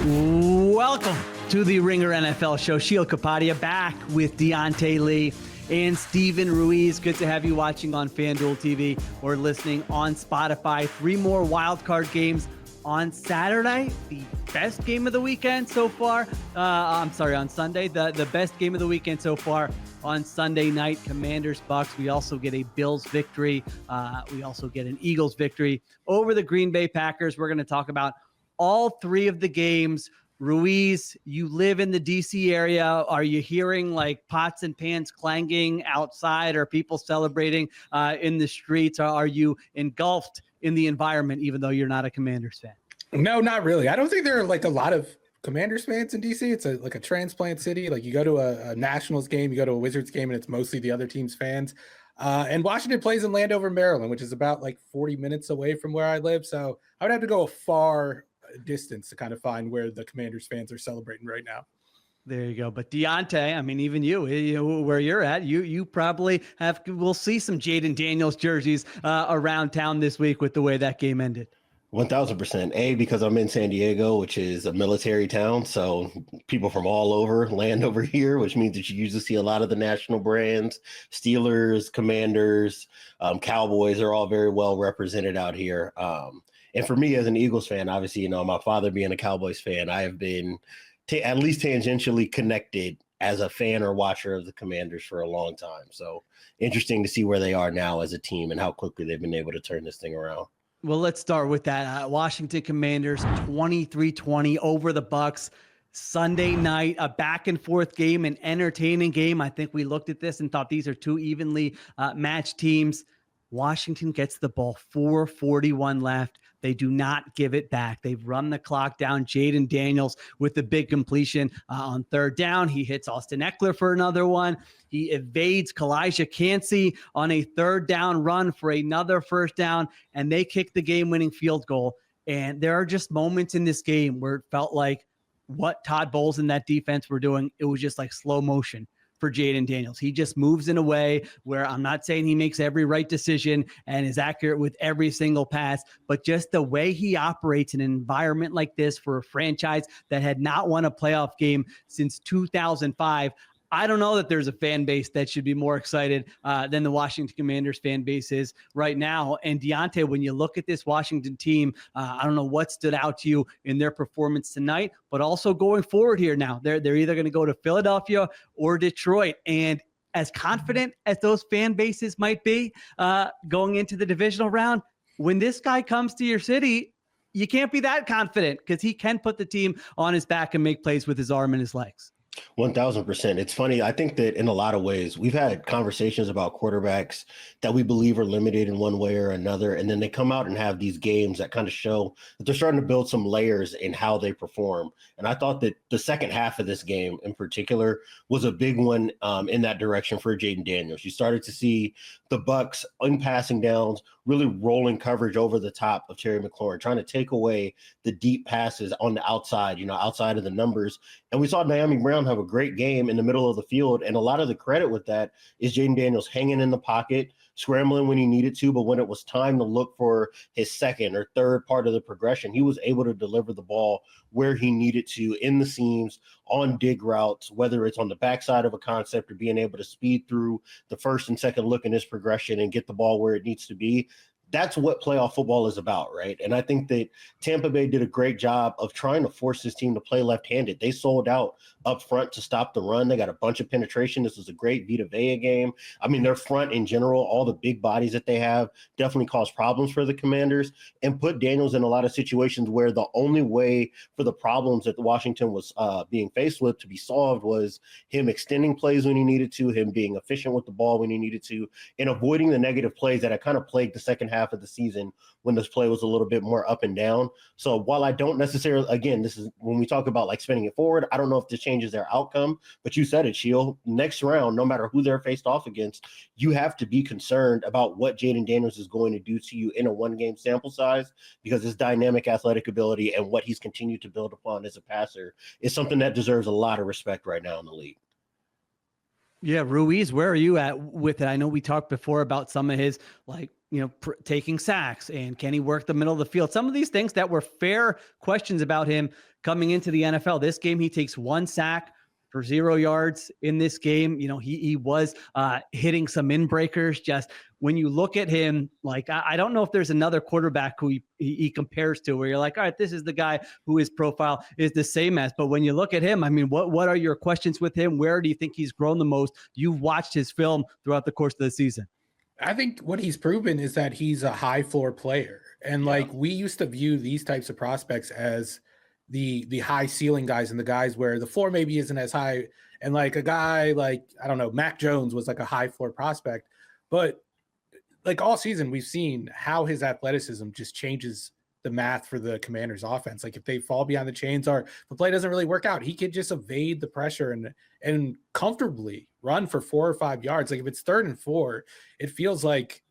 Welcome to the Ringer NFL show. Sheil Kapadia back with Diante Lee and Steven Ruiz. Good to have you watching on FanDuel TV or listening on Spotify. 3 more wildcard games on Saturday. The best game of the weekend so far. On Sunday. The best game of the weekend so far on Sunday night. Commanders Bucks. We also get a Bills victory. We also get an Eagles victory over the Green Bay Packers. We're going to talk about all 3 of the games. Ruiz, you live in the DC area. Are you hearing like pots and pans clanging outside? Are people celebrating in the streets? Are you engulfed in the environment, even though you're not a Commanders fan? No, not really. I don't think there are like a lot of Commanders fans in DC. It's like a transplant city. Like you go to a Nationals game, you go to a Wizards game, and it's mostly the other team's fans. And Washington plays in Landover, Maryland, which is about like 40 minutes away from where I live. So I would have to go a far distance to kind of find where the Commanders fans are celebrating right now. There you go. But Diante, I mean, even you where you're at, you probably we'll see some Jaden Daniels jerseys around town this week with the way that game ended. 1000%. Because I'm in San Diego, which is a military town. So people from all over land over here, which means that you usually see a lot of the national brands, Steelers, Commanders, Cowboys are all very well represented out here. And for me as an Eagles fan, obviously, my father being a Cowboys fan, I have been at least tangentially connected as a fan or watcher of the Commanders for a long time. So interesting to see where they are now as a team and how quickly they've been able to turn this thing around. Well, let's start with that. Washington Commanders 23-20 over the Bucks. Sunday night, a back and forth game, an entertaining game. I think we looked at this and thought these are 2 evenly matched teams. Washington gets the ball, 4:41 left. They do not give it back. They've run the clock down. Jaden Daniels with the big completion on 3rd down. He hits Austin Eckler for another one. He evades Kalijah Kancey on a 3rd down run for another 1st down, and they kick the game-winning field goal. And there are just moments in this game where it felt like what Todd Bowles and that defense were doing, it was just like slow motion for Jaden Daniels. He just moves in a way where I'm not saying he makes every right decision and is accurate with every single pass, but just the way he operates in an environment like this for a franchise that had not won a playoff game since 2005. I don't know that there's a fan base that should be more excited than the Washington Commanders fan base is right now. And Diante, when you look at this Washington team, I don't know what stood out to you in their performance tonight, but also going forward here now. They're either going to go to Philadelphia or Detroit. And as confident as those fan bases might be going into the divisional round, when this guy comes to your city, you can't be that confident because he can put the team on his back and make plays with his arm and his legs. 1000%. It's funny. I think that in a lot of ways, we've had conversations about quarterbacks that we believe are limited in one way or another. And then they come out and have these games that kind of show that they're starting to build some layers in how they perform. And I thought that the second half of this game in particular was a big one in that direction for Jaden Daniels. You started to see the Bucks in passing downs, really rolling coverage over the top of Terry McLaurin, trying to take away the deep passes on the outside, outside of the numbers. And we saw Naomi Brown have a great game in the middle of the field. And a lot of the credit with that is Jaden Daniels hanging in the pocket, scrambling when he needed to. But when it was time to look for his 2nd or 3rd part of the progression, he was able to deliver the ball where he needed to in the seams, on dig routes, whether it's on the backside of a concept or being able to speed through the 1st and 2nd look in his progression and get the ball where it needs to be. That's what playoff football is about, right? And I think that Tampa Bay did a great job of trying to force this team to play left-handed. They sold out up front to stop the run. They got a bunch of penetration. This was a great Vita Vea game. I mean, their front in general, all the big bodies that they have definitely caused problems for the Commanders and put Daniels in a lot of situations where the only way for the problems that Washington was being faced with to be solved was him extending plays when he needed to, him being efficient with the ball when he needed to, and avoiding the negative plays that had kind of plagued the second half of the season when this play was a little bit more up and down. So while I don't necessarily, again, this is when we talk about like spinning it forward, I don't know if this changes their outcome, but you said it, Sheil. Next round, no matter who they're faced off against, you have to be concerned about what Jaden Daniels is going to do to you in a one-game sample size, because his dynamic athletic ability and what he's continued to build upon as a passer is something that deserves a lot of respect right now in the league. Yeah, Ruiz, where are you at with it? I know we talked before about some of his like taking sacks, and can he work the middle of the field? Some of these things that were fair questions about him coming into the NFL. This game, he takes 1 sack for 0 yards in this game. He was hitting some in breakers. Just when you look at him, like, I don't know if there's another quarterback who he compares to where you're like, all right, this is the guy who his profile is the same as. But when you look at him, I mean, what are your questions with him? Where do you think he's grown the most? You've watched his film throughout the course of the season. I think what he's proven is that he's a high floor player. And like, we used to view these types of prospects as the high ceiling guys, and the guys where the floor maybe isn't as high. And like a guy like, I don't know, Mac Jones was like a high floor prospect, but like all season we've seen how his athleticism just changes the math for the Commanders offense. Like if they fall behind the chains or the play doesn't really work out, he could just evade the pressure and comfortably run for 4 or 5 yards. Like if it's 3rd and 4, it feels like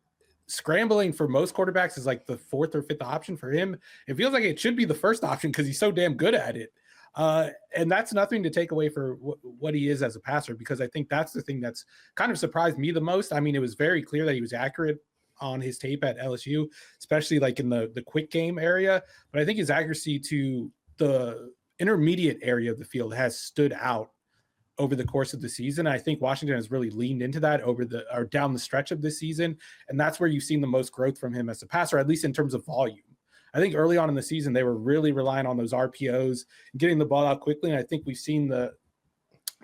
scrambling for most quarterbacks is like the 4th or 5th option. For him, it feels like it should be the first option because he's so damn good at it. And that's nothing to take away for what he is as a passer, because I think that's the thing that's kind of surprised me the most. I mean, it was very clear that he was accurate on his tape at LSU, especially like in the quick game area. But I think his accuracy to the intermediate area of the field has stood out over the course of the season. I think Washington has really leaned into that down the stretch of this season. And that's where you've seen the most growth from him as a passer, at least in terms of volume. I think early on in the season, they were really relying on those RPOs and getting the ball out quickly. And I think we've seen the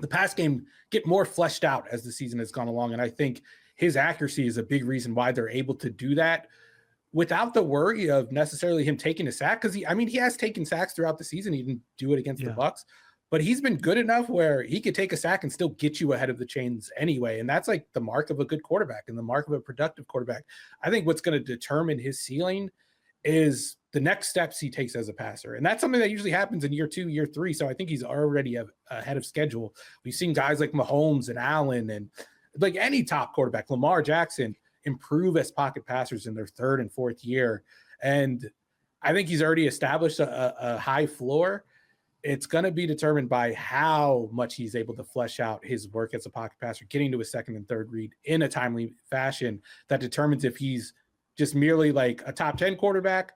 pass game get more fleshed out as the season has gone along. And I think his accuracy is a big reason why they're able to do that without the worry of necessarily him taking a sack. Because he has taken sacks throughout the season. He didn't do it against the Bucs. But he's been good enough where he could take a sack and still get you ahead of the chains anyway. And that's like the mark of a good quarterback and the mark of a productive quarterback. I think what's going to determine his ceiling is the next steps he takes as a passer. And that's something that usually happens in year 2, year 3. So I think he's already ahead of schedule. We've seen guys like Mahomes and Allen and like any top quarterback, Lamar Jackson, improve as pocket passers in their 3rd and 4th year. And I think he's already established a high floor. It's going to be determined by how much he's able to flesh out his work as a pocket passer, getting to his 2nd and 3rd read in a timely fashion that determines if he's just merely like a top 10 quarterback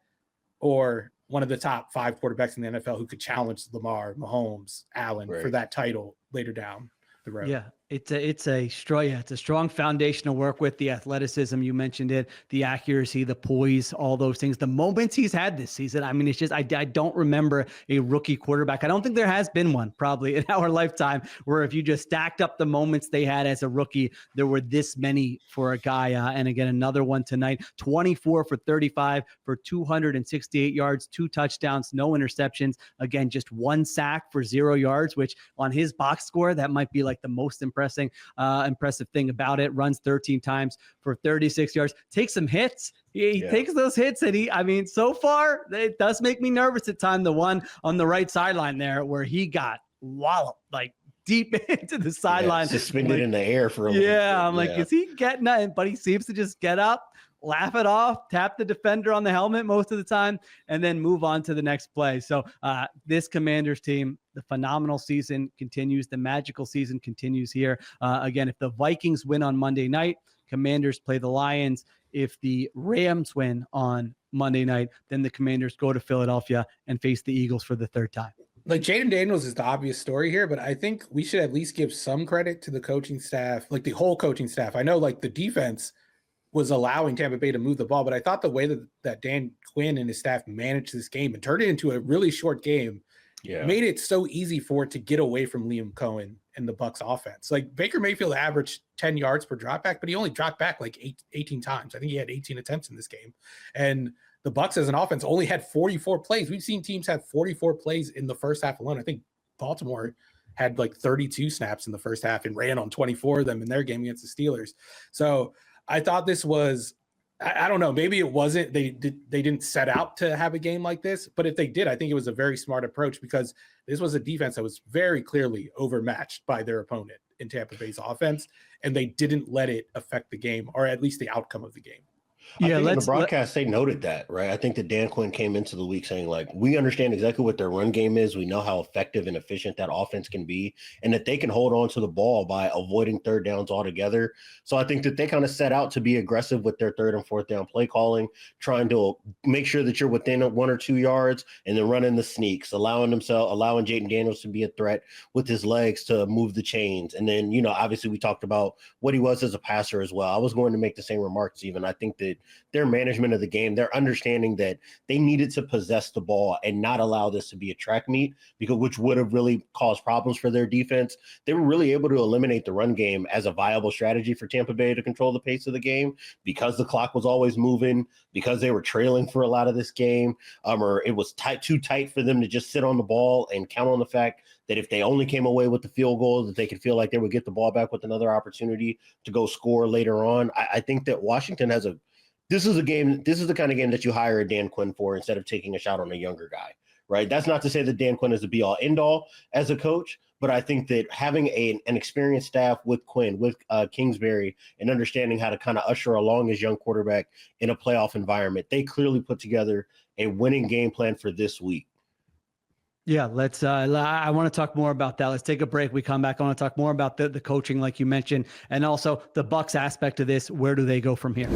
or one of the top 5 quarterbacks in the NFL who could challenge Lamar, Mahomes, Allen for that title later down the road. Yeah. It's a strong foundation to work with. The athleticism, you mentioned it, the accuracy, the poise, all those things, the moments he's had this season. I mean, it's just, I don't remember a rookie quarterback. I don't think there has been one probably in our lifetime where if you just stacked up the moments they had as a rookie, there were this many for a guy. And again, another one tonight, 24 for 35 for 268 yards, 2 touchdowns, no interceptions. Again, just 1 sack for 0 yards, which on his box score, that might be like the most impressive thing about it. Runs 13 times for 36 yards, takes some hits. He takes those hits, and so far it does make me nervous at times. The one on the right sideline there where he got walloped like deep into the sideline, suspended in the air for a little bit. I'm like, is he getting that? But he seems to just get up, laugh it off, tap the defender on the helmet most of the time, and then move on to the next play. So this Commanders team, the phenomenal season continues. The magical season continues here. Again, if the Vikings win on Monday night, Commanders play the Lions. If the Rams win on Monday night, then the Commanders go to Philadelphia and face the Eagles for the 3rd time. Like Jaden Daniels is the obvious story here, but I think we should at least give some credit to the coaching staff, like the whole coaching staff. I know like the defense was allowing Tampa Bay to move the ball, but I thought the way that Dan Quinn and his staff managed this game and turned it into a really short game made it so easy for it to get away from Liam Cohen and the Bucs offense. Like Baker Mayfield averaged 10 yards per drop back, but he only dropped back like 18 times. I think he had 18 attempts in this game. And the Bucs as an offense only had 44 plays. We've seen teams have 44 plays in the first half alone. I think Baltimore had like 32 snaps in the first half and ran on 24 of them in their game against the Steelers. So I thought this was, I don't know, maybe it wasn't, they didn't set out to have a game like this, but if they did, I think it was a very smart approach because this was a defense that was very clearly overmatched by their opponent in Tampa Bay's offense, and they didn't let it affect the game or at least the outcome of the game. I Yeah, think in the broadcast they noted that, right? I think that Dan Quinn came into the week saying, like, we understand exactly what their run game is. We know how effective and efficient that offense can be, and that they can hold on to the ball by avoiding third downs altogether. So I think that they kind of set out to be aggressive with their third and fourth down play calling, trying to make sure that you're within 1 or 2 yards and then running the sneaks, allowing Jaden Daniels to be a threat with his legs to move the chains. And then, obviously we talked about what he was as a passer as well. I was going to make the same remarks even. I think that their management of the game, their understanding that they needed to possess the ball and not allow this to be a track meet, which would have really caused problems for their defense. They were really able to eliminate the run game as a viable strategy for Tampa Bay to control the pace of the game because the clock was always moving, because they were trailing for a lot of this game, or it was too tight for them to just sit on the ball and count on the fact that if they only came away with the field goal, that they could feel like they would get the ball back with another opportunity to go score later on. I think that Washington this is the kind of game that you hire a Dan Quinn for instead of taking a shot on a younger guy, right? That's not to say that Dan Quinn is the be all end all as a coach, but I think that having an experienced staff with Quinn, with Kingsbury, and understanding how to kind of usher along his young quarterback in a playoff environment, they clearly put together a winning game plan for this week. Yeah, let's I want to talk more about that. Let's take a break. We come back. I want to talk more about the coaching, like you mentioned, and also the Bucs aspect of this. Where do they go from here?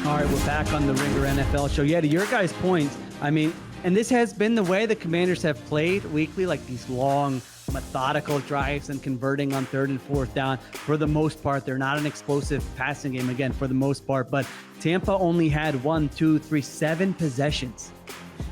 All right, we're back on the Ringer NFL show. Yeah, to your guys' point, I mean, and this has been the way the Commanders have played weekly, like these long, methodical drives and converting on third and fourth down. For the most part, they're not an explosive passing game, again, for the most part. But Tampa only had 7 possessions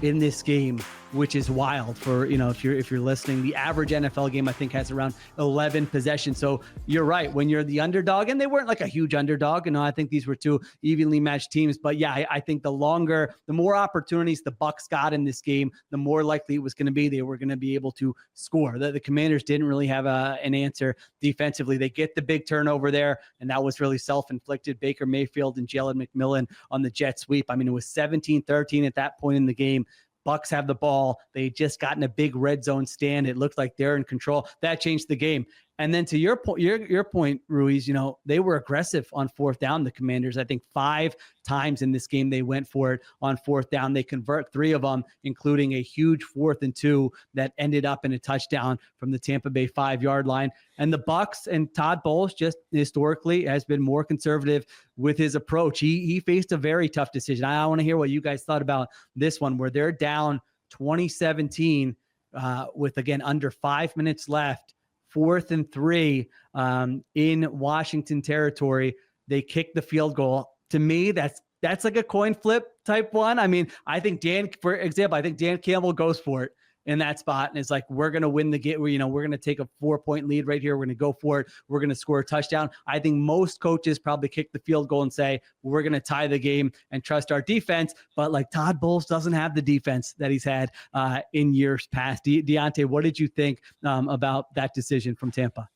in this game, which is wild for, if you're listening. The average NFL game, I think, has around 11 possessions. So you're right. When you're the underdog, and they weren't like a huge underdog, I think these were two evenly matched teams. But yeah, I think the more opportunities the Bucs got in this game, the more likely it was going to be they were going to be able to score. The Commanders didn't really have an answer defensively. They get the big turnover there, and that was really self-inflicted. Baker Mayfield and Jalen McMillan on the jet sweep. I mean, it was 17-13 at that point in the game. Bucs have the ball. They just gotten a big red zone stand. It looked like they're in control. That changed the game. And then to your point, Ruiz, they were aggressive on fourth down. The Commanders, I think 5 times in this game, they went for it on fourth down. They convert 3 of them, including a huge 4th and 2 that ended up in a touchdown from the Tampa Bay 5-yard line. And the Bucs and Todd Bowles just historically has been more conservative with his approach. He faced a very tough decision. I want to hear what you guys thought about this one, where they're down 2017 with, again, under 5 minutes left. 4th and 3 in Washington territory. They kick the field goal. To me, that's like a coin flip type one. I mean, for example, I think Dan Campbell goes for it in that spot and it's like, we're going to win the game. We're going to take a 4-point lead right here. We're going to go for it. We're going to score a touchdown. I think most coaches probably kick the field goal and say, we're going to tie the game and trust our defense. But like Todd Bowles doesn't have the defense that he's had in years past. Diante, what did you think about that decision from Tampa?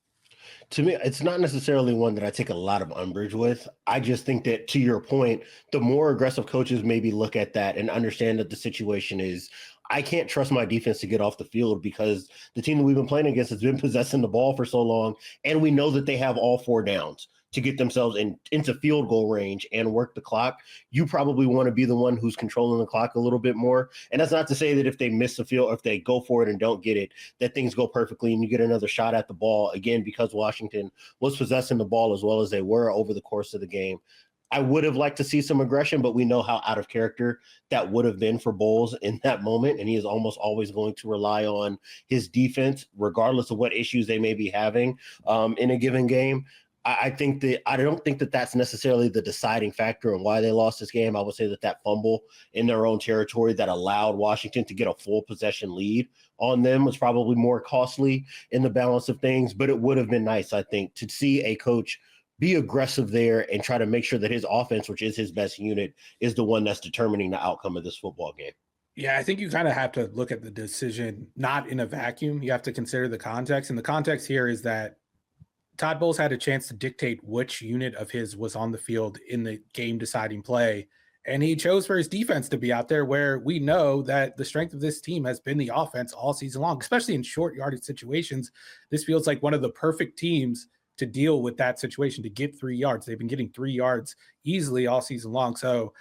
To me, it's not necessarily one that I take a lot of umbrage with. I just think that, to your point, the more aggressive coaches maybe look at that and understand that the situation is, I can't trust my defense to get off the field because the team that we've been playing against has been possessing the ball for so long, and we know that they have all 4 downs to get themselves into field goal range and work the clock. You probably want to be the one who's controlling the clock a little bit more. And that's not to say that if they miss the field, or if they go for it and don't get it, that things go perfectly and you get another shot at the ball. Again, because Washington was possessing the ball as well as they were over the course of the game. I would have liked to see some aggression, but we know how out of character that would have been for Bowles in that moment. And he is almost always going to rely on his defense, regardless of what issues they may be having in a given game. I don't think that that's necessarily the deciding factor in why they lost this game. I would say that fumble in their own territory that allowed Washington to get a full possession lead on them was probably more costly in the balance of things. But it would have been nice, I think, to see a coach be aggressive there and try to make sure that his offense, which is his best unit, is the one that's determining the outcome of this football game. Yeah, I think you kind of have to look at the decision not in a vacuum. You have to consider the context. And the context here is that Todd Bowles had a chance to dictate which unit of his was on the field in the game deciding play. And he chose for his defense to be out there, where we know that the strength of this team has been the offense all season long, especially in short yardage situations. This feels like one of the perfect teams to deal with that situation, to get 3 yards. They've been getting 3 yards easily all season long. So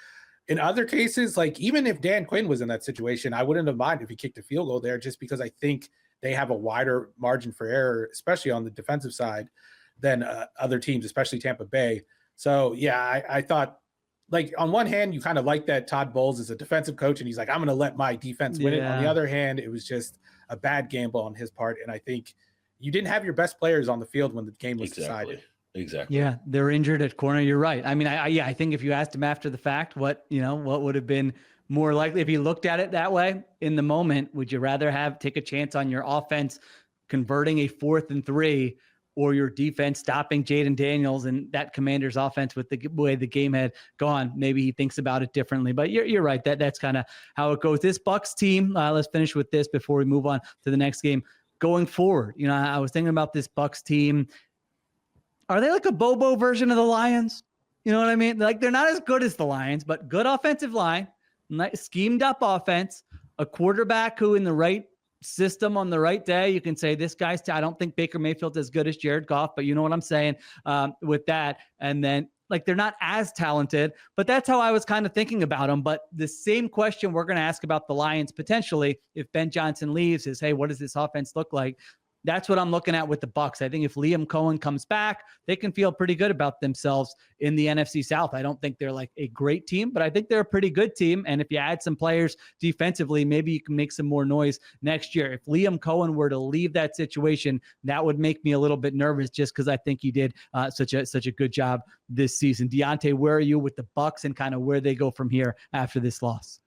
in other cases, like even if Dan Quinn was in that situation, I wouldn't have minded if he kicked a field goal there, just because I think they have a wider margin for error, especially on the defensive side, than other teams, especially Tampa Bay. So yeah, I thought, like, on one hand, you kind of like that Todd Bowles is a defensive coach and he's like, I'm going to let my defense win it. On the other hand, it was just a bad gamble on his part. And I think you didn't have your best players on the field when the game was decided. Exactly. Yeah, they're injured at corner. You're right. I mean, I think if you asked him after the fact, what would have been more likely if he looked at it that way in the moment, would you rather take a chance on your offense converting a 4th and 3, or your defense stopping Jaden Daniels and that Commanders offense with the way the game had gone? Maybe he thinks about it differently, but you're right. That's kind of how it goes. This Bucks team, let's finish with this before we move on to the next game. Going forward, I was thinking about this Bucks team. Are they like a Bobo version of the Lions? You know what I mean? Like, they're not as good as the Lions, but good offensive line, schemed up offense, a quarterback who in the right system on the right day, you can say this guy's, I don't think Baker Mayfield's as good as Jared Goff, but you know what I'm saying with that. And then, like, they're not as talented, but that's how I was kind of thinking about them. But the same question we're going to ask about the Lions potentially if Ben Johnson leaves is, hey, what does this offense look like? That's what I'm looking at with the Bucks. I think if Liam Cohen comes back, they can feel pretty good about themselves in the NFC South. I don't think they're like a great team, but I think they're a pretty good team. And if you add some players defensively, maybe you can make some more noise next year. If Liam Cohen were to leave that situation, that would make me a little bit nervous, just because I think he did such a good job this season. Deontay, where are you with the Bucks and kind of where they go from here after this loss?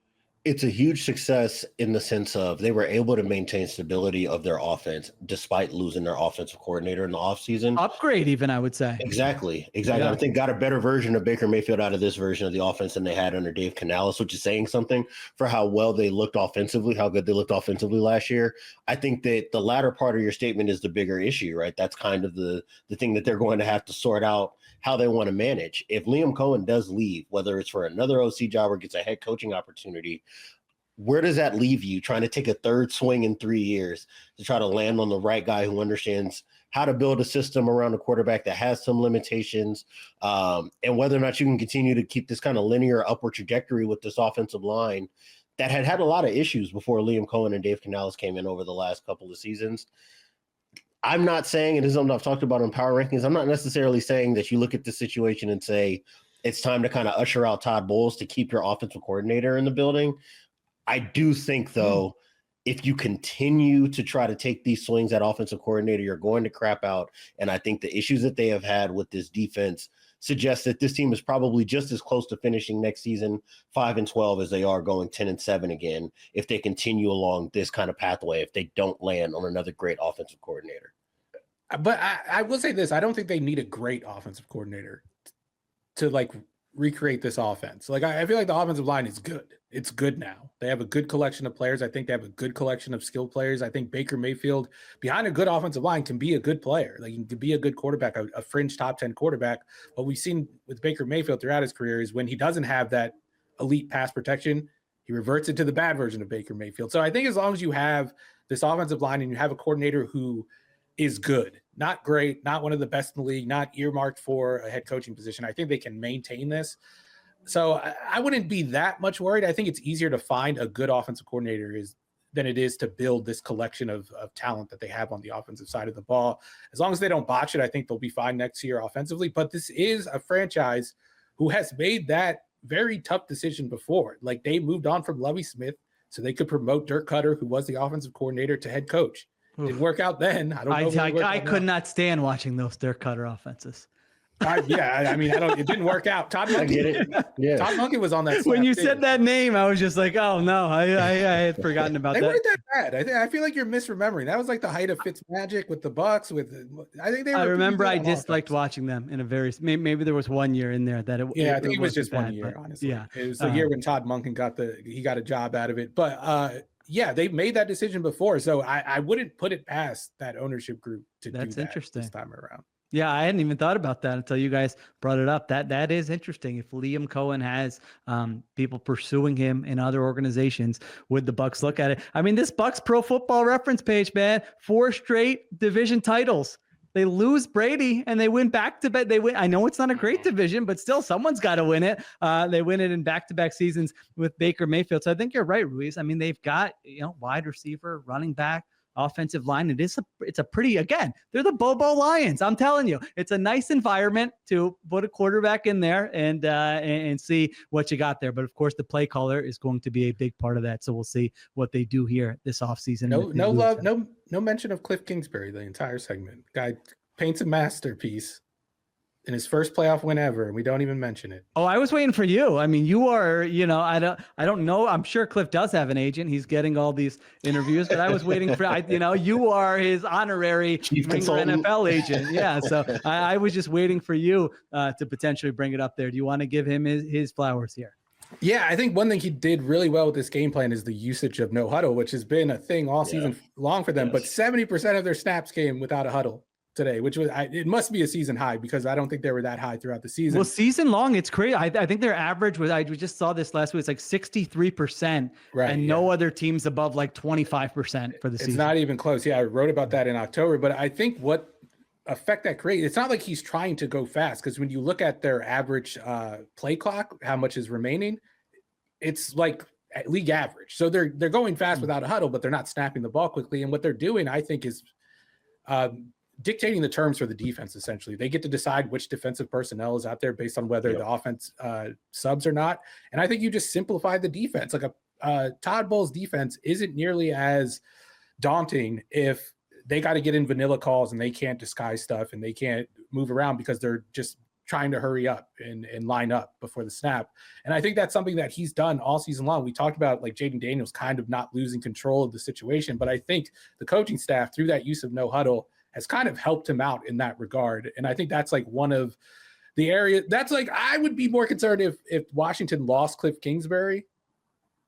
It's a huge success in the sense of they were able to maintain stability of their offense despite losing their offensive coordinator in the offseason. Upgrade, even, I would say. Exactly. Yeah. I think got a better version of Baker Mayfield out of this version of the offense than they had under Dave Canales, which is saying something for how well they looked offensively, how good they looked offensively last year. I think that the latter part of your statement is the bigger issue, right? That's kind of the thing that they're going to have to sort out how they want to manage. If Liam Cohen does leave, whether it's for another OC job or gets a head coaching opportunity, where does that leave you trying to take a third swing in 3 years to try to land on the right guy who understands how to build a system around a quarterback that has some limitations, and whether or not you can continue to keep this kind of linear upward trajectory with this offensive line that had a lot of issues before Liam Cohen and Dave Canales came in over the last couple of seasons. I'm not saying, it is something I've talked about in Power Rankings, I'm not necessarily saying that you look at the situation and say it's time to kind of usher out Todd Bowles to keep your offensive coordinator in the building. I do think, though, if you continue to try to take these swings at offensive coordinator, you're going to crap out. And I think the issues that they have had with this defense suggest that this team is probably just as close to finishing next season 5-12 as they are going 10-7 again, if they continue along this kind of pathway, if they don't land on another great offensive coordinator. But I will say this, I don't think they need a great offensive coordinator to like recreate this offense. Like, I feel like the offensive line is good. It's good now. They have a good collection of players. I think they have a good collection of skilled players. I think Baker Mayfield behind a good offensive line can be a good player. Like, he can be a good quarterback, a fringe top 10 quarterback. What we've seen with Baker Mayfield throughout his career is when he doesn't have that elite pass protection, he reverts into the bad version of Baker Mayfield. So I think as long as you have this offensive line and you have a coordinator who is good, not great, not one of the best in the league, not earmarked for a head coaching position, I think they can maintain this. So I wouldn't be that much worried. I think it's easier to find a good offensive coordinator than it is to build this collection of talent that they have on the offensive side of the ball. As long as they don't botch it, I think they'll be fine next year offensively. But this is a franchise who has made that very tough decision before. Like, they moved on from Lovie Smith so they could promote Dirk Cutter, who was the offensive coordinator, to head coach. Didn't work out then. I don't know. I could not stand watching those Dirk Cutter offenses. I mean, it didn't work out. Todd Monken, I get it. Yeah. Todd Monken was on that. When you said that name, I was just like, oh no, I had forgotten about that. They weren't that bad. I feel like you're misremembering. That was like the height of Fitzmagic with the Bucks. I remember I disliked watching them in a very, maybe there was 1 year in there that it. Yeah, I think it was just bad, 1 year, honestly. Yeah, it was the year when Todd Monken got a job out of it. But yeah, they've made that decision before, so I wouldn't put it past that ownership group to do that interesting this time around. Yeah, I hadn't even thought about that until you guys brought it up. That is interesting. If Liam Cohen has people pursuing him in other organizations, would the Bucks look at it? I mean, this Bucks Pro Football Reference page, man, 4 straight division titles. They lose Brady and they win back-to-back. They win. I know it's not a great division, but still someone's got to win it. They win it in back-to-back seasons with Baker Mayfield. So I think you're right, Ruiz. I mean, they've got, wide receiver, running back, offensive line. It's a pretty, again, they're the Bobo Lions. I'm telling you, it's a nice environment to put a quarterback in there and see what you got there. But of course, the play caller is going to be a big part of that. So we'll see what they do here this offseason. No mention of Cliff Kingsbury the entire segment. Guy paints a masterpiece in his first playoff win ever, and we don't even mention it. Oh, I was waiting for you. I mean, you are, I don't know. I'm sure Cliff does have an agent. He's getting all these interviews, but I was waiting for, you are his honorary NFL agent. Yeah. So I was just waiting for you to potentially bring it up there. Do you want to give him his flowers here? Yeah, I think one thing he did really well with this game plan is the usage of no huddle, which has been a thing all season long for them. Yes. But 70% of their snaps came without a huddle today, which was it must be a season high because I don't think they were that high throughout the season. Well, season long, it's crazy. I think their average was, we just saw this last week, it's like 63%, right, and no other teams above like 25% for the season. It's not even close. Yeah, I wrote about that in October, but I think what effect that creates, it's not like he's trying to go fast, because when you look at their average play clock, how much is remaining, it's like league average. So they're going fast without a huddle, but they're not snapping the ball quickly. And what they're doing, I think, is dictating the terms for the defense. Essentially, they get to decide which defensive personnel is out there based on whether the offense subs or not. And I think you just simplify the defense. Like Todd Bowles' defense isn't nearly as daunting if they got to get in vanilla calls and they can't disguise stuff and they can't move around because they're just trying to hurry up and line up before the snap. And I think that's something that he's done all season long. We talked about like Jaden Daniels kind of not losing control of the situation, but I think the coaching staff, through that use of no huddle, has kind of helped him out in that regard. And I think that's like one of the areas that's like, I would be more concerned if Washington lost Cliff Kingsbury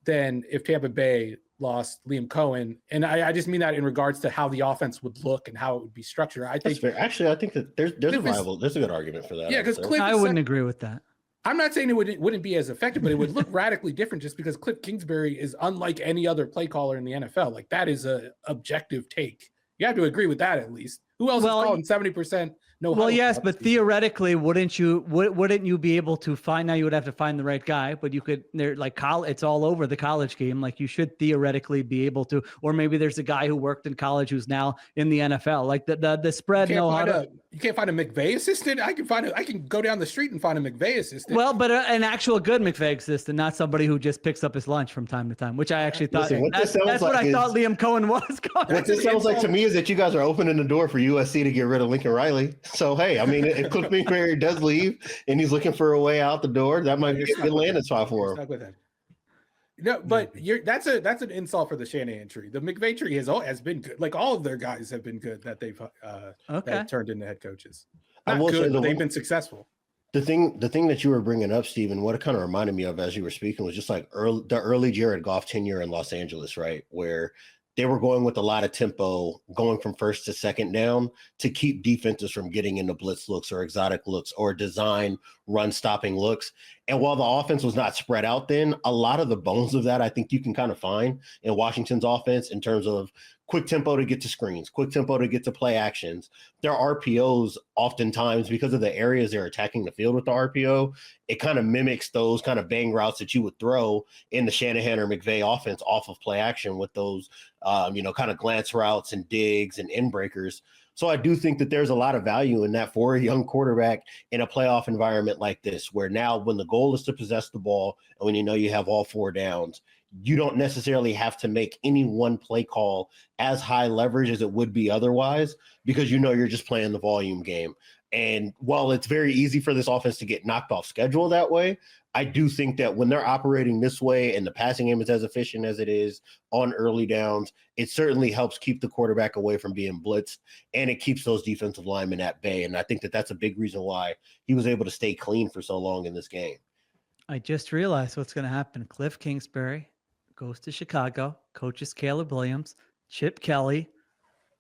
than if Tampa Bay lost Liam Cohen. And I just mean that in regards to how the offense would look and how it would be structured. I think actually, I think that there's a good argument for that. Yeah, because Cliff, I wouldn't agree with that. I'm not saying it wouldn't be as effective, but it would look radically different just because Cliff Kingsbury is unlike any other play caller in the NFL. Like, that is a objective take. You have to agree with that at least. Who else is calling 70%? No. Well, yes, but theoretically, wouldn't you be able to find? Now you would have to find the right guy, but you could. They're like college. It's all over the college game. Like, you should theoretically be able to, or maybe there's a guy who worked in college who's now in the NFL. Like the spread. You can't find a McVay assistant. I can go down the street and find a McVay assistant. Well, but an actual good McVay assistant, not somebody who just picks up his lunch from time to time, which I actually thought. That's what I thought Liam Cohen was. What this sounds like to me is that you guys are opening the door for USC to get rid of Lincoln Riley. So, hey, I mean, if Cliff Kingsbury does leave and he's looking for a way out the door, that might be a good landing spot for him. Stuck with him. No, but that's an insult for the Shanahan tree. The McVay tree has been good. Like, all of their guys have been good that they've that turned into head coaches. They've been successful. The thing that you were bringing up, Steven, what it kind of reminded me of as you were speaking was just like the early Jared Goff tenure in Los Angeles, right? Where they were going with a lot of tempo, going from first to second down to keep defenses from getting into blitz looks or exotic looks or design run stopping looks. And while the offense was not spread out then, a lot of the bones of that I think you can kind of find in Washington's offense in terms of quick tempo to get to screens, quick tempo to get to play actions. Their RPOs oftentimes, because of the areas they're attacking the field with the RPO, it kind of mimics those kind of bang routes that you would throw in the Shanahan or McVay offense off of play action with those, kind of glance routes and digs and end breakers. So I do think that there's a lot of value in that for a young quarterback in a playoff environment like this, where now when the goal is to possess the ball and when you know you have all 4 downs, you don't necessarily have to make any one play call as high leverage as it would be otherwise, because you know you're just playing the volume game. And while it's very easy for this offense to get knocked off schedule that way, I do think that when they're operating this way and the passing game is as efficient as it is on early downs, it certainly helps keep the quarterback away from being blitzed, and it keeps those defensive linemen at bay. And I think that that's a big reason why he was able to stay clean for so long in this game. I just realized what's going to happen. Cliff Kingsbury goes to Chicago, coaches Caleb Williams, Chip Kelly,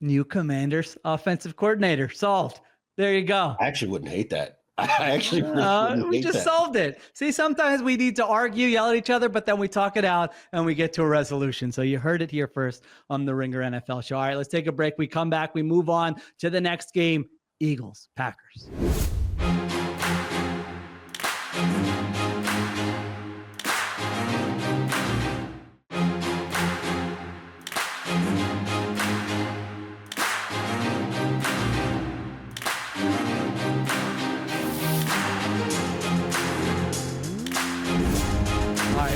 new Commanders offensive coordinator. Solved. There you go. I actually wouldn't hate that. I actually wouldn't we hate just that. solved it. See, sometimes we need to argue, yell at each other, but then we talk it out and we get to a resolution. So you heard it here first on the Ringer NFL show. All right, let's take a break. We come back. We move on to the next game, Eagles, Packers.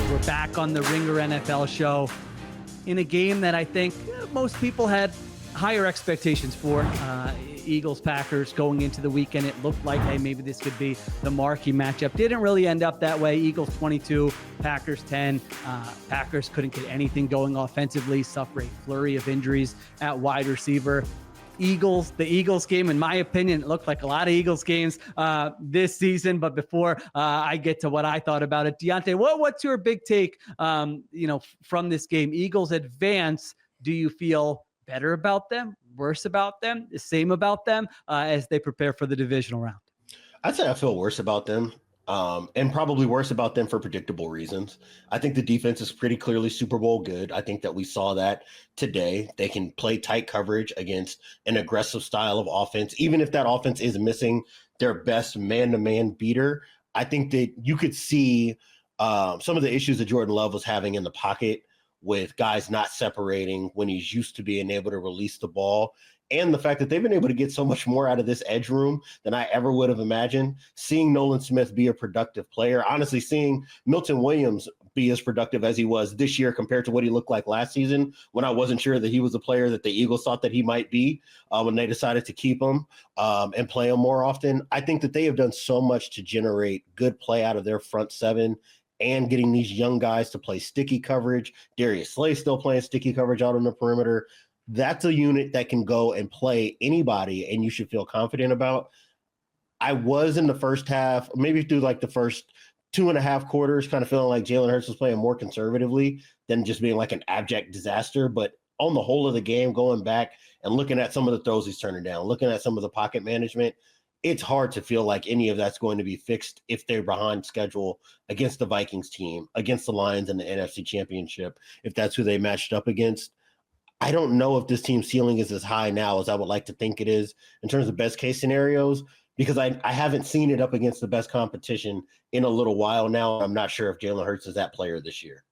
We're back on the Ringer NFL show in a game that I think most people had higher expectations for. Eagles, Packers going into the weekend. It looked like, hey, maybe this could be the marquee matchup. Didn't really end up that way. Eagles 22, Packers 10. Packers couldn't get anything going offensively, suffer a flurry of injuries at wide receiver. The Eagles game, in my opinion, it looked like a lot of Eagles games this season. But before I get to what I thought about it, Diante, what's your big take, from this game? Eagles advance. Do you feel better about them, worse about them, the same about them as they prepare for the divisional round? I'd say I feel worse about them. And probably worse about them for predictable reasons. I think the defense is pretty clearly Super Bowl good. I think that we saw that today. They can play tight coverage against an aggressive style of offense. Even if that offense is missing their best man-to-man beater, I think that you could see some of the issues that Jordan Love was having in the pocket with guys not separating when he's used to being able to release the ball. And the fact that they've been able to get so much more out of this edge room than I ever would have imagined. Seeing Nolan Smith be a productive player, honestly, seeing Milton Williams be as productive as he was this year compared to what he looked like last season, when I wasn't sure that he was a player that the Eagles thought that he might be, when they decided to keep him and play him more often. I think that they have done so much to generate good play out of their front seven and getting these young guys to play sticky coverage. Darius Slay still playing sticky coverage out on the perimeter. That's a unit that can go and play anybody, and you should feel confident about. I was in the first half, maybe through like the first 2.5 quarters, kind of feeling like Jalen Hurts was playing more conservatively than just being like an abject disaster. But on the whole of the game, going back and looking at some of the throws he's turning down, looking at some of the pocket management, it's hard to feel like any of that's going to be fixed if they're behind schedule against the Vikings team, against the Lions in the NFC Championship, if that's who they matched up against. I don't know if this team's ceiling is as high now as I would like to think it is in terms of best case scenarios, because I haven't seen it up against the best competition in a little while now. I'm not sure if Jalen Hurts is that player this year.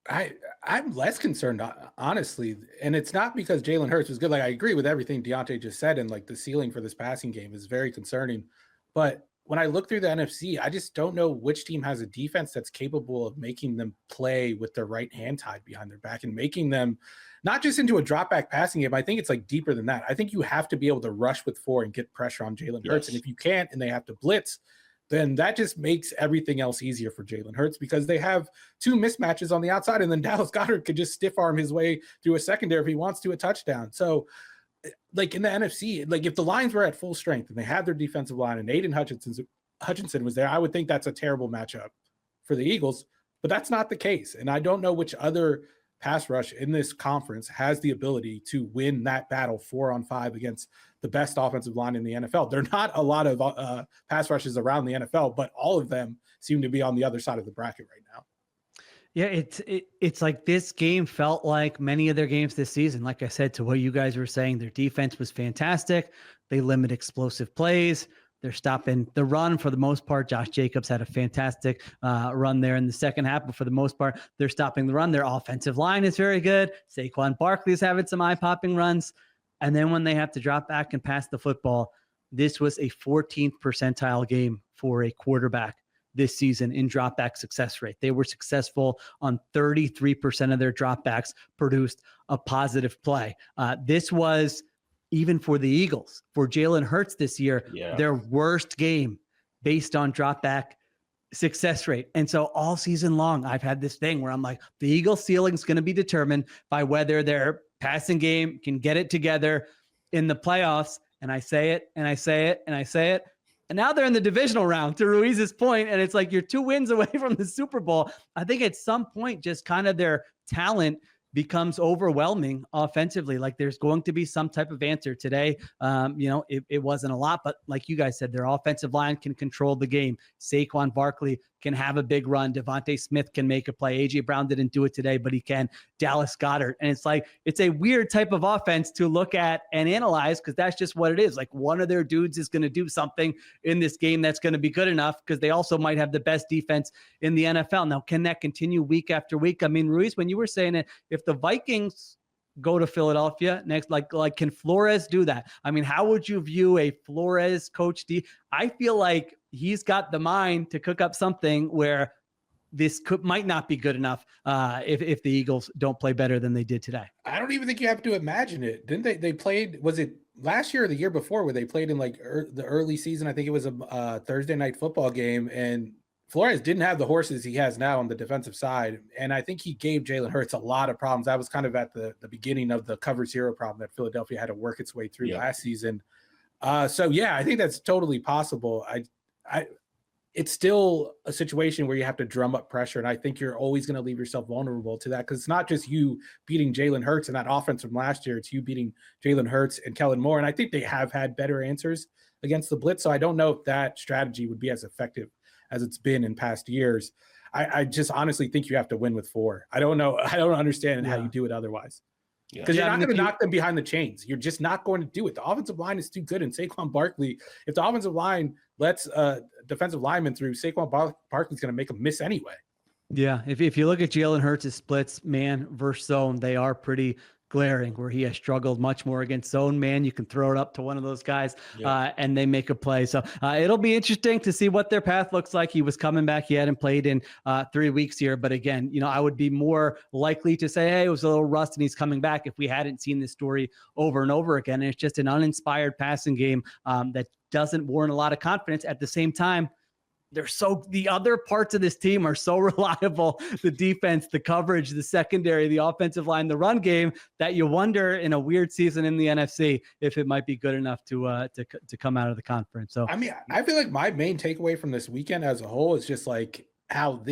I'm less concerned, honestly. And it's not because Jalen Hurts was good. Like, I agree with everything Diante just said. And like the ceiling for this passing game is very concerning. But when I look through the NFC, I just don't know which team has a defense that's capable of making them play with their right hand tied behind their back and making them not just into a drop back passing game. I think it's like deeper than that. I think you have to be able to rush with 4 and get pressure on Jalen Hurts. And if you can't, and they have to blitz, then that just makes everything else easier for Jalen Hurts because they have 2 mismatches on the outside, and then Dallas Goedert could just stiff arm his way through a secondary if he wants to a touchdown. So like in the NFC, like if the Lions were at full strength and they had their defensive line and Aiden Hutchinson was there, I would think that's a terrible matchup for the Eagles, but that's not the case. And I don't know which other pass rush in this conference has the ability to win that battle 4-on-5 against the best offensive line in the NFL. There are not a lot of pass rushes around the NFL, but all of them seem to be on the other side of the bracket right now. Yeah, it's like this game felt like many of their games this season. Like I said, to what you guys were saying, their defense was fantastic. They limit explosive plays. They're stopping the run for the most part. Josh Jacobs had a fantastic run there in the second half, but for the most part, they're stopping the run. Their offensive line is very good. Saquon Barkley is having some eye-popping runs. And then when they have to drop back and pass the football, this was a 14th percentile game for a quarterback this season in dropback success rate. They were successful on 33% of their dropbacks, produced a positive play. This was, even for the Eagles, for Jalen Hurts this year, their worst game based on dropback success rate. And so all season long, I've had this thing where I'm like, the Eagles ceiling is going to be determined by whether their passing game can get it together in the playoffs. And I say it, and I say it, and I say it. And now they're in the divisional round, to Ruiz's point, and it's like you're 2 wins away from the Super Bowl. I think at some point, just kind of their talent becomes overwhelming offensively. Like there's going to be some type of answer today. It wasn't a lot, but like you guys said, their offensive line can control the game. Saquon Barkley can have a big run. Devontae Smith can make a play. AJ Brown didn't do it today, but he can. Dallas Goedert. And it's a weird type of offense to look at and analyze, because that's just what it is. Like one of their dudes is going to do something in this game that's going to be good enough, because they also might have the best defense in the NFL. Now, can that continue week after week? I mean, Ruiz, when you were saying it, if the Vikings go to Philadelphia next, like can Flores do that? I mean, how would you view a Flores coach D? I feel like he's got the mind to cook up something where this might not be good enough if the Eagles don't play better than they did today. I don't even think you have to imagine it. Didn't they played, was it last year or the year before, where they played in like the early season? I think it was a Thursday night football game, and Flores didn't have the horses he has now on the defensive side. And I think he gave Jalen Hurts a lot of problems. That was kind of at the beginning of the cover zero problem that Philadelphia had to work its way through last season. So yeah, I think that's totally possible. It's still a situation where you have to drum up pressure. And I think you're always going to leave yourself vulnerable to that, because it's not just you beating Jalen Hurts and that offense from last year. It's you beating Jalen Hurts and Kellen Moore. And I think they have had better answers against the blitz. So I don't know if that strategy would be as effective as it's been in past years. I just honestly think you have to win with 4. I don't know. I don't understand how you do it otherwise. Because you're not going to knock them behind the chains. You're just not going to do it. The offensive line is too good. And Saquon Barkley, if the offensive line lets defensive linemen through, Saquon Barkley's going to make them miss anyway. Yeah, if you look at Jalen Hurts' splits, man versus zone, they are pretty glaring, where he has struggled much more against zone man. You can throw it up to one of those guys and they make a play. So it'll be interesting to see what their path looks like. He was coming back. He hadn't played in 3 weeks here. But again, I would be more likely to say, hey, it was a little rust and he's coming back, if we hadn't seen this story over and over again. And it's just an uninspired passing game that doesn't warrant a lot of confidence. At the same time, the other parts of this team are so reliable, the defense, the coverage, the secondary, the offensive line, the run game, that you wonder in a weird season in the NFC if it might be good enough to come out of the conference. So, I mean, I feel like my main takeaway from this weekend as a whole is just like how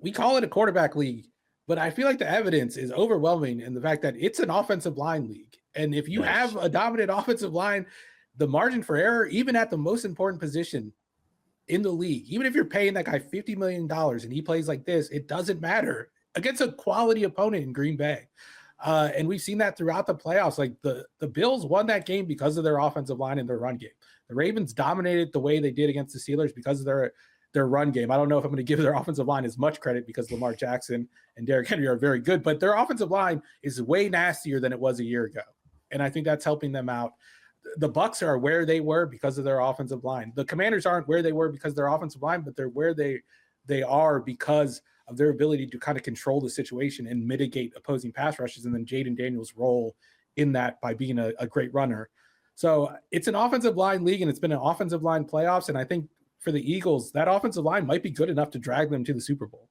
we call it a quarterback league, but I feel like the evidence is overwhelming in the fact that it's an offensive line league. And if you have a dominant offensive line, the margin for error, even at the most important position in the league, even if you're paying that guy $50 million and he plays like this, it doesn't matter against a quality opponent in Green Bay. And we've seen that throughout the playoffs. Like the Bills won that game because of their offensive line and their run game. The Ravens dominated the way they did against the Steelers because of their run game. I don't know if I'm going to give their offensive line as much credit, because Lamar Jackson and Derrick Henry are very good, but their offensive line is way nastier than it was a year ago. And I think that's helping them out. The Bucs are where they were because of their offensive line. The Commanders aren't where they were because of their offensive line, but they're where they are because of their ability to kind of control the situation and mitigate opposing pass rushes. And then Jaden Daniels' role in that by being a great runner. So it's an offensive line league, and it's been an offensive line playoffs. And I think for the Eagles, that offensive line might be good enough to drag them to the Super Bowl.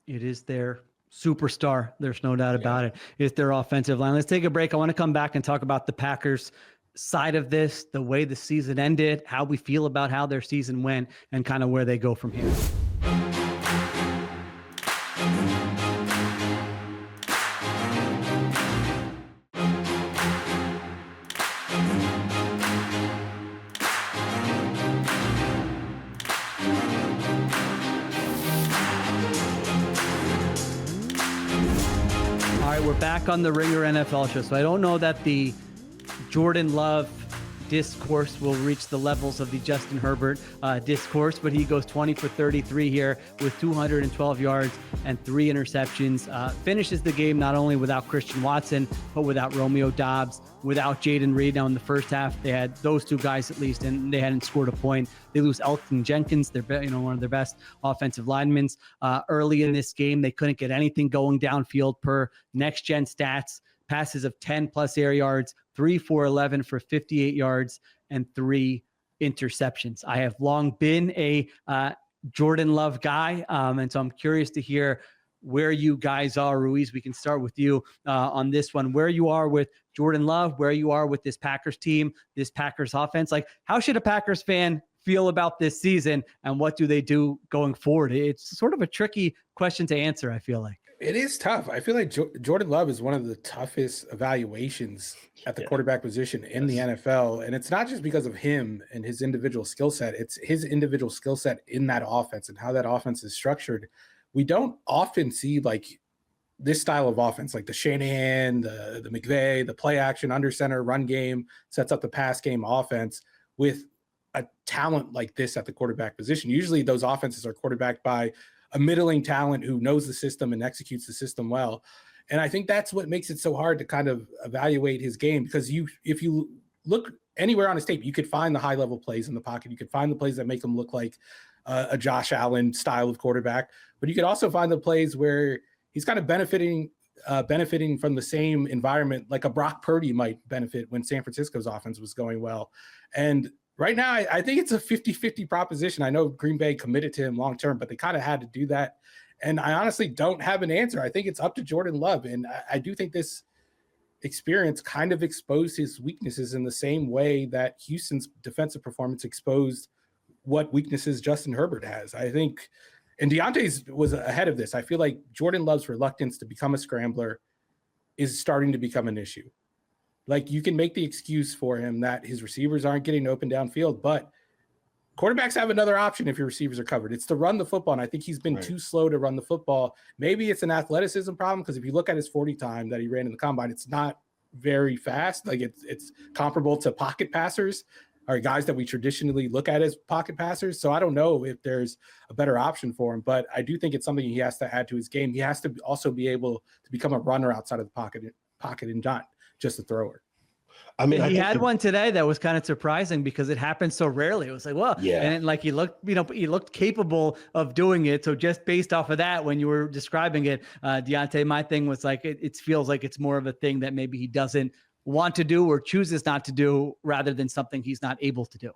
It is their superstar. There's no doubt about it. It's their offensive line. Let's take a break. I want to come back and talk about the Packers side of this, the way the season ended, how we feel about how their season went, and kind of where they go from here. All right, we're back on the Ringer NFL show. So I don't know that the Jordan Love discourse will reach the levels of the Justin Herbert discourse, but he goes 20 for 33 here with 212 yards and 3 interceptions. Finishes the game not only without Christian Watson, but without Romeo Doubs, without Jaden Reed. Now in the first half, they had those 2 guys at least, and they hadn't scored a point. They lose Elton Jenkins, one of their best offensive linemen. Early in this game, they couldn't get anything going downfield per next gen stats. Passes of 10 plus air yards, 3 for 11 for 58 yards, and 3 interceptions. I have long been a Jordan Love guy, and so I'm curious to hear where you guys are. Ruiz, we can start with you on this one. Where you are with Jordan Love, where you are with this Packers team, this Packers offense. Like, how should a Packers fan feel about this season, and what do they do going forward? It's sort of a tricky question to answer, I feel like. It is tough. I feel like Jordan Love is one of the toughest evaluations at the quarterback position in the NFL. And it's not just because of him and his individual skill set. It's his individual skill set in that offense and how that offense is structured. We don't often see like this style of offense, like the Shanahan, the McVay, the play action, under center, run game, sets up the pass game offense with a talent like this at the quarterback position. Usually those offenses are quarterbacked by a middling talent who knows the system and executes the system well. And I think that's what makes it so hard to kind of evaluate his game, because if you look anywhere on his tape, you could find the high level plays in the pocket. You could find the plays that make him look like a Josh Allen style of quarterback, but you could also find the plays where he's kind of benefiting from the same environment, like a Brock Purdy might benefit when San Francisco's offense was going well. And right now, I think it's a 50-50 proposition. I know Green Bay committed to him long-term, but they kind of had to do that. And I honestly don't have an answer. I think it's up to Jordan Love. And I do think this experience kind of exposed his weaknesses in the same way that Houston's defensive performance exposed what weaknesses Justin Herbert has. I think, and Diante's was ahead of this. I feel like Jordan Love's reluctance to become a scrambler is starting to become an issue. Like, you can make the excuse for him that his receivers aren't getting open downfield, but quarterbacks have another option if your receivers are covered. It's to run the football, and I think he's been too slow to run the football. Maybe it's an athleticism problem, because if you look at his 40 time that he ran in the combine, it's not very fast. Like, it's comparable to pocket passers, or guys that we traditionally look at as pocket passers. So I don't know if there's a better option for him, but I do think it's something he has to add to his game. He has to also be able to become a runner outside of the pocket and not just a thrower. I mean, he had one today that was kind of surprising because it happened so rarely. It was like, well, and like he looked capable of doing it. So just based off of that, when you were describing it, Diante, my thing was like, it feels like it's more of a thing that maybe he doesn't want to do or chooses not to do, rather than something he's not able to do.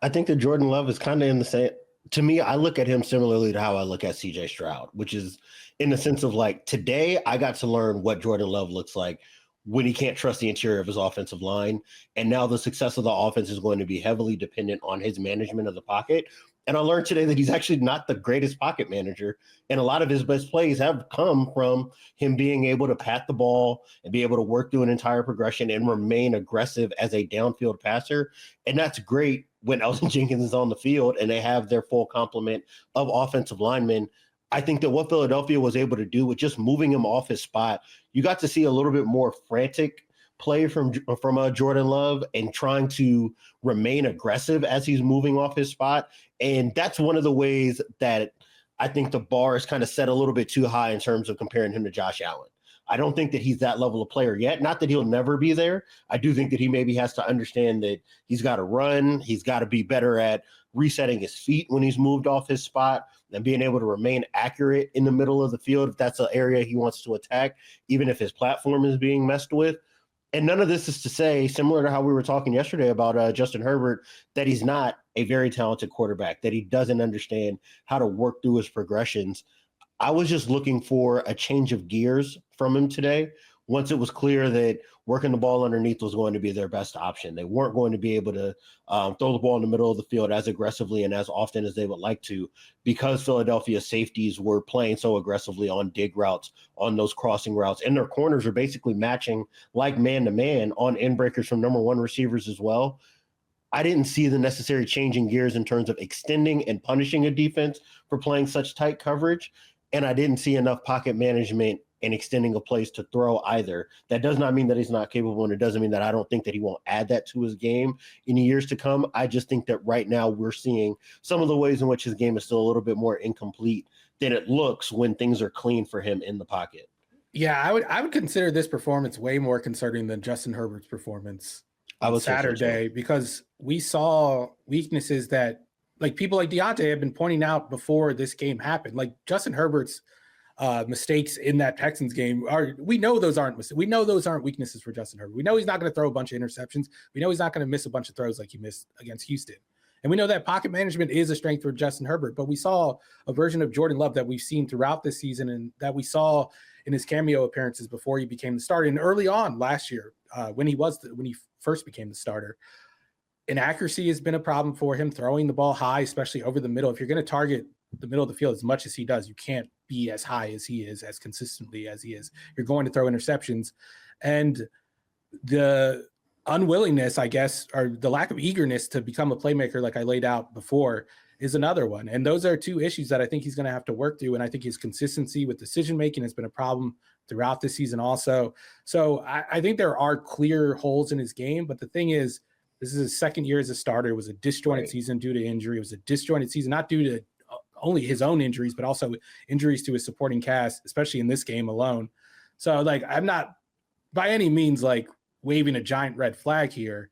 I think that Jordan Love is kind of in the same. To me, I look at him similarly to how I look at CJ Stroud, which is in the sense of like, today I got to learn what Jordan Love looks like when he can't trust the interior of his offensive line. And now the success of the offense is going to be heavily dependent on his management of the pocket. And I learned today that he's actually not the greatest pocket manager. And a lot of his best plays have come from him being able to pat the ball and be able to work through an entire progression and remain aggressive as a downfield passer. And that's great when Elgton Jenkins is on the field and they have their full complement of offensive linemen. I think that what Philadelphia was able to do with just moving him off his spot, you got to see a little bit more frantic play from Jordan Love and trying to remain aggressive as he's moving off his spot. And that's one of the ways that I think the bar is kind of set a little bit too high in terms of comparing him to Josh Allen. I don't think that he's that level of player yet. Not that he'll never be there. I do think that he maybe has to understand that he's got to run. He's got to be better at resetting his feet when he's moved off his spot and being able to remain accurate in the middle of the field if that's an area he wants to attack, even if his platform is being messed with. And none of this is to say, similar to how we were talking yesterday about Justin Herbert, that he's not a very talented quarterback, that he doesn't understand how to work through his progressions. I was just looking for a change of gears from him today. Once it was clear that working the ball underneath was going to be their best option. They weren't going to be able to throw the ball in the middle of the field as aggressively and as often as they would like to, because Philadelphia safeties were playing so aggressively on dig routes, on those crossing routes, and their corners are basically matching like man-to-man on end breakers from number one receivers as well. I didn't see the necessary change in gears in terms of extending and punishing a defense for playing such tight coverage, and I didn't see enough pocket management and extending a place to throw either. That does not mean that he's not capable, and it doesn't mean that I don't think that he won't add that to his game in the years to come. I just think that right now we're seeing some of the ways in which his game is still a little bit more incomplete than it looks when things are clean for him in the pocket. Yeah, I would consider this performance way more concerning than Justin Herbert's performance on Saturday, because we saw weaknesses that like people like Diante have been pointing out before this game happened. Like Justin Herbert's mistakes in that Texans game we know those aren't weaknesses for Justin Herbert. We know he's not going to throw a bunch of interceptions. We know he's not going to miss a bunch of throws like he missed against Houston. And we know that pocket management is a strength for Justin Herbert, but we saw a version of Jordan Love that we've seen throughout this season and that we saw in his cameo appearances before he became the starter and early on last year when he first became the starter. Inaccuracy has been a problem for him, throwing the ball high, especially over the middle. If you're going to target the middle of the field as much as he does, you can't be as high as he is, as consistently as he is. You're going to throw interceptions. And the unwillingness, I guess, or the lack of eagerness to become a playmaker, like I laid out before, is another one. And those are two issues that I think he's going to have to work through. And I think his consistency with decision-making has been a problem throughout the season also. So I think there are clear holes in his game. But the thing is, this is his second year as a starter. It was a disjointed season due to injury. It was a disjointed season, not due to only his own injuries, but also injuries to his supporting cast, especially in this game alone. So, like, I'm not by any means like waving a giant red flag here.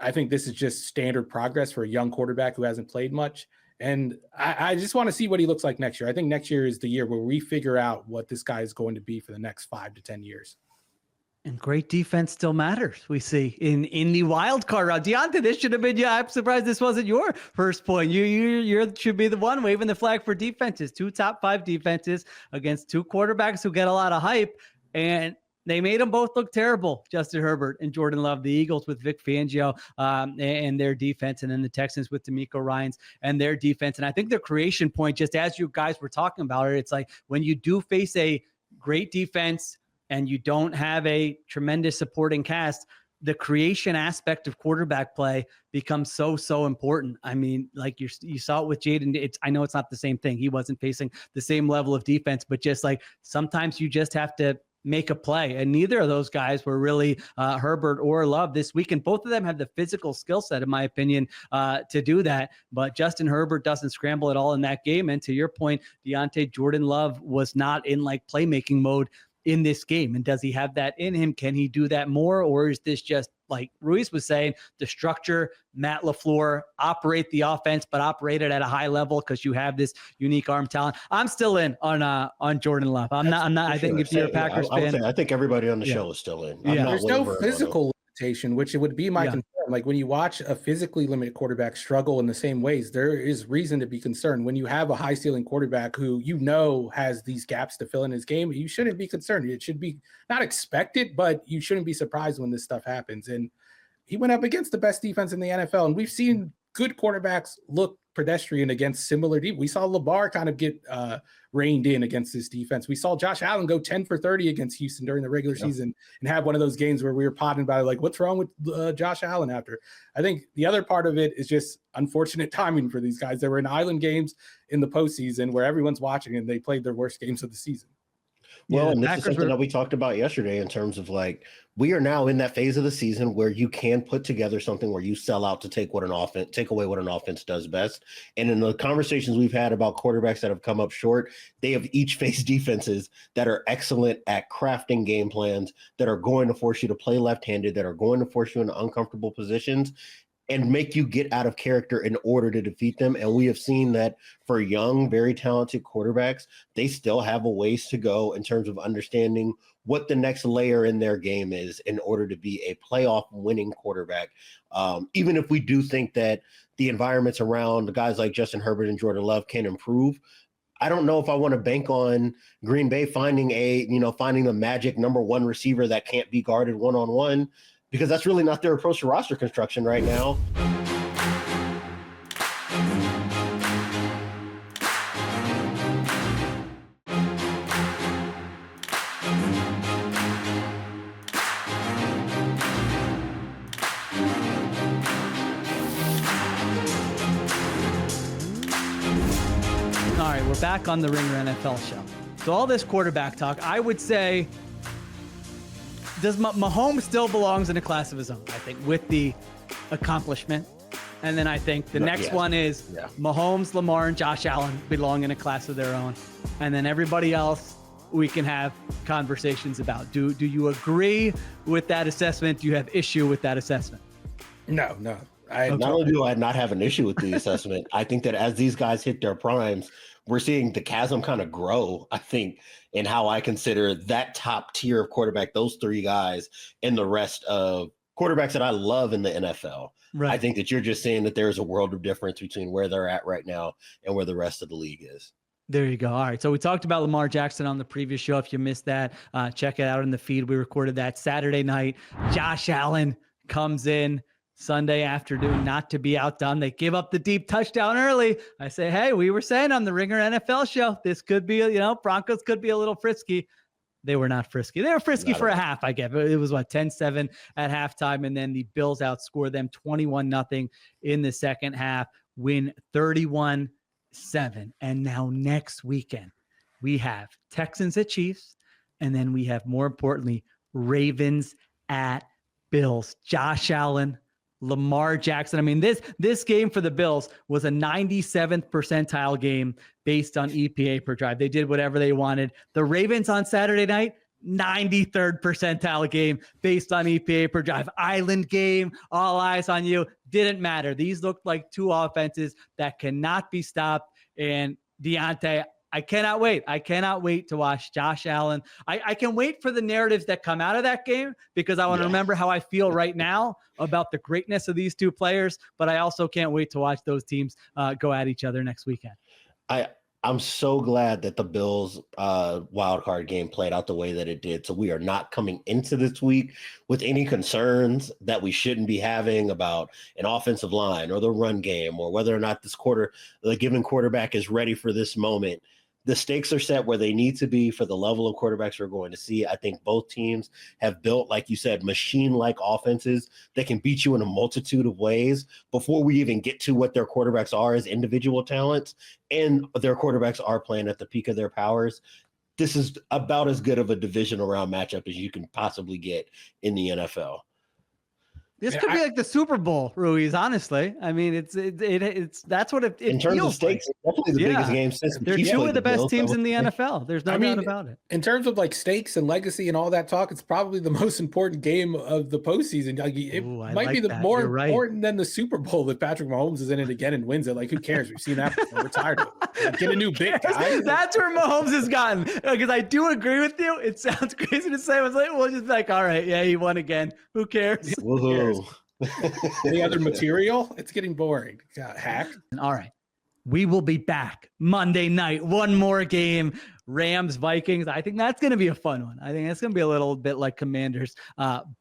I think this is just standard progress for a young quarterback who hasn't played much. And I just want to see what he looks like next year. I think next year is the year where we figure out what this guy is going to be for the next 5 to 10 years. And great defense still matters. We see in the wild card round. Diante, this should have been, I'm surprised this wasn't your first point. You should be the one waving the flag for defenses. 2 top 5 defenses against 2 quarterbacks who get a lot of hype. And they made them both look terrible, Justin Herbert and Jordan Love. The Eagles with Vic Fangio and their defense, and then the Texans with D'Amico Ryans and their defense. And I think the creation point, just as you guys were talking about it, it's like when you do face a great defense and you don't have a tremendous supporting cast, the creation aspect of quarterback play becomes so important. I mean, like you saw it with Jaden. I know it's not the same thing. He wasn't facing the same level of defense, but just like sometimes you just have to make a play. And neither of those guys were really Herbert or Love this week. And both of them have the physical skill set, in my opinion, to do that. But Justin Herbert doesn't scramble at all in that game. And to your point, Jordan Love was not in like playmaking mode in this game. And does he have that in him? Can he do that more? Or is this just, like Ruiz was saying, the structure, Matt LaFleur, operate the offense, but operate it at a high level because you have this unique arm talent? I'm still in on Jordan Love. I'm not. I think if you're a Packers fan, I think everybody on the show is still in. There's no physical limitation, which it would be my concern. Like when you watch a physically limited quarterback struggle in the same ways, there is reason to be concerned. When you have a high ceiling quarterback who has these gaps to fill in his game, you shouldn't be concerned. It should be not expected, but you shouldn't be surprised when this stuff happens. And he went up against the best defense in the NFL, and we've seen good quarterbacks look pedestrian against similar deep. We saw LeBar kind of get reined in against this defense. We saw Josh Allen go 10 for 30 against Houston during the regular season and have one of those games where we were potting about it, like, what's wrong with Josh Allen after? I think the other part of it is just unfortunate timing for these guys. They were in island games in the postseason where everyone's watching and they played their worst games of the season. Well, and this is something that we talked about yesterday in terms of like, we are now in that phase of the season where you can put together something where you sell out to take away what an offense does best. And in the conversations we've had about quarterbacks that have come up short, they have each faced defenses that are excellent at crafting game plans, that are going to force you to play left-handed, that are going to force you into uncomfortable positions and make you get out of character in order to defeat them. And we have seen that for young, very talented quarterbacks, they still have a ways to go in terms of understanding what the next layer in their game is in order to be a playoff winning quarterback. Even if we do think that the environments around the guys like Justin Herbert and Jordan Love can improve, I don't know if I want to bank on Green Bay finding the magic number 1 receiver that can't be guarded one-on-one, because that's really not their approach to roster construction right now. All right, we're back on the Ringer NFL show. So all this quarterback talk, I would say, Mahomes still belongs in a class of his own, I think, with the accomplishment. And then I think the next one is Mahomes, Lamar, and Josh Allen belong in a class of their own. And then everybody else we can have conversations about. Do you agree with that assessment? Do you have issue with that assessment? No. Not only do I not have an issue with the assessment, I think that as these guys hit their primes, we're seeing the chasm kind of grow, I think, in how I consider that top tier of quarterback, those 3 guys, and the rest of quarterbacks that I love in the NFL. Right. I think that you're just saying that there's a world of difference between where they're at right now and where the rest of the league is. There you go. All right. So we talked about Lamar Jackson on the previous show. If you missed that, check it out in the feed. We recorded that Saturday night. Josh Allen comes in, Sunday afternoon, not to be outdone. They give up the deep touchdown early. I say, hey, we were saying on the Ringer NFL show, this could be, Broncos could be a little frisky. They were not frisky. They were frisky for a half, I guess. It was 10-7 at halftime. And then the Bills outscore them 21-0 in the second half, win 31-7. And now next weekend, we have Texans at Chiefs. And then we have, more importantly, Ravens at Bills. Josh Allen, Lamar Jackson. I mean, this game for the Bills was a 97th percentile game based on EPA per drive. They did whatever they wanted. The Ravens on Saturday night, 93rd percentile game based on EPA per drive. Island game, all eyes on you. Didn't matter. These looked like two offenses that cannot be stopped. And Diante, I cannot wait. I cannot wait to watch Josh Allen. I can wait for the narratives that come out of that game because I want to remember how I feel right now about the greatness of these two players. But I also can't wait to watch those teams go at each other next weekend. I'm so glad that the Bills wild card game played out the way that it did. So we are not coming into this week with any concerns that we shouldn't be having about an offensive line or the run game or whether or not the given quarterback is ready for this moment. The stakes are set where they need to be for the level of quarterbacks we're going to see. I think both teams have built, like you said, machine-like offenses that can beat you in a multitude of ways before we even get to what their quarterbacks are as individual talents, and their quarterbacks are playing at the peak of their powers. This is about as good of a divisional round matchup as you can possibly get in the NFL. This could be like the Super Bowl, Ruiz. Honestly, I mean, it's that's what it in terms of stakes. Like. Definitely the biggest game since they're two of the best teams in the NFL. There's no doubt about it. In terms of like stakes and legacy and all that talk, it's probably the most important game of the postseason. Like, it might be the more important than the Super Bowl if Patrick Mahomes is in it again and wins it. Like, who cares? We've seen that before. We're tired of it. Like, get a new big guy. That's where Mahomes has gotten. Because I do agree with you. It sounds crazy to say. I was like, we'll just be like, all right, yeah, he won again. Who cares? Who cares? Any other material? It's getting boring. Got hacked. All right. We will be back Monday night. One more game. Rams, Vikings. I think that's going to be a fun one. I think that's going to be a little bit like Commanders,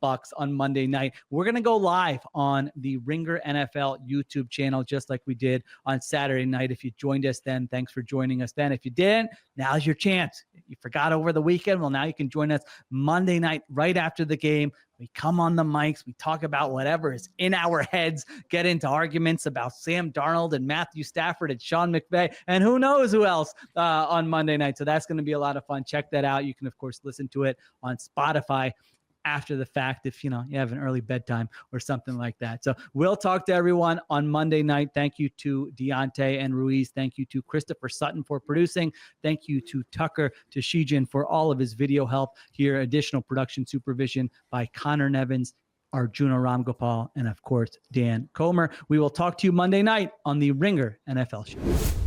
Bucks on Monday night. We're going to go live on the Ringer NFL YouTube channel, just like we did on Saturday night. If you joined us then, thanks for joining us then. If you didn't, now's your chance. You forgot over the weekend. Well, now you can join us Monday night right after the game. We come on the mics. We talk about whatever is in our heads, get into arguments about Sam Darnold and Matthew Stafford and Sean McVay, and who knows who else on Monday night. So that's going to be a lot of fun. Check that out. You can, of course, listen to it on Spotify after the fact if you have an early bedtime or something like that. So we'll talk to everyone on Monday night. Thank you to Diante and Ruiz. Thank you to Christopher Sutton for producing. Thank you to Tucker Tashijin for all of his video help here. Additional production supervision by Connor Nevins, Arjuna Ramgopal, and of course Dan Comer. We will talk to you Monday night on the Ringer NFL show.